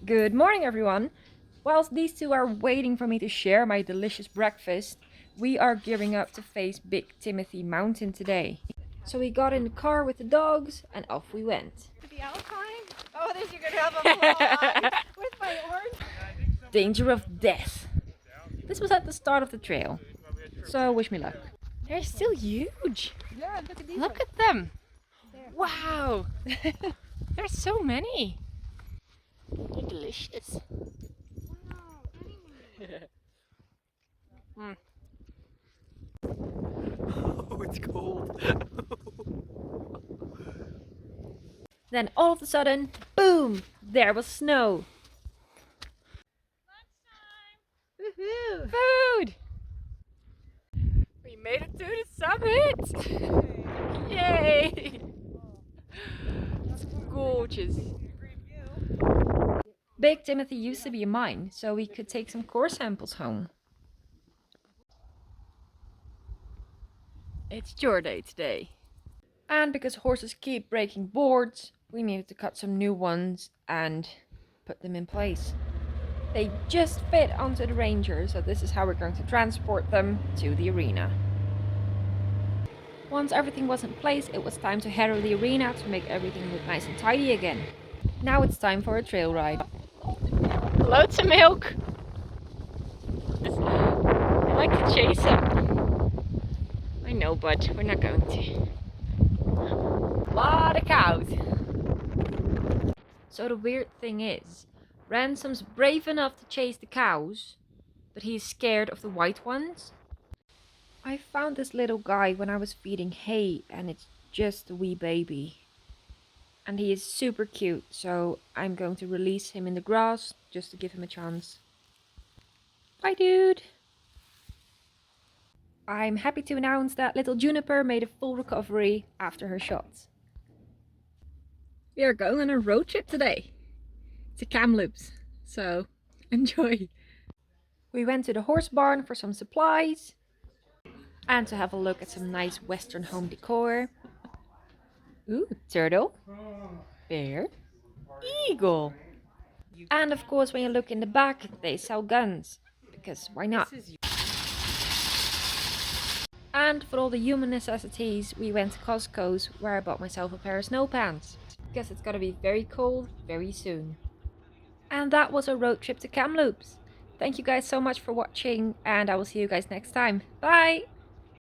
Good morning, everyone. Whilst these two are waiting for me to share my delicious breakfast, we are gearing up to face Big Timothy Mountain today. So we got in the car with the dogs and off we went. The Alpine? Oh, this you're gonna have a vlog with my orange. Danger of death. This was at the start of the trail, so wish me luck. They're still huge. Yeah, look at these. Look at them. There. Wow. There's so many. They're delicious. Oh, it's cold. Then all of a sudden, boom! There was snow. Woohoo! Food! We made it to the summit! Yay! It's gorgeous. Big Timothy used to be a mine, so we could take some core samples home. It's chore day today. And because horses keep breaking boards, we needed to cut some new ones and put them in place. They just fit onto the Ranger, so this is how we're going to transport them to the arena. Once everything was in place, it was time to harrow the arena to make everything look nice and tidy again. Now it's time for a trail ride. Loads of milk. I like to chase them. I know, but we're not going to. Lot of cows. So the weird thing is, Ransom's brave enough to chase the cows, but he's scared of the white ones. I found this little guy when I was feeding hay, and it's just a wee baby. And he is super cute, so I'm going to release him in the grass just to give him a chance. Bye, dude! I'm happy to announce that little Juniper made a full recovery after her shots. We are going on a road trip today to Kamloops, so enjoy! We went to the horse barn for some supplies and to have a look at some nice Western home decor. Ooh, turtle, bear, eagle. And of course, when you look in the back, they sell guns, because why not? And for all the human necessities, we went to Costco's, where I bought myself a pair of snow pants. Guess it's gonna be very cold very soon. And that was our road trip to Kamloops. Thank you guys so much for watching, and I will see you guys next time. Bye!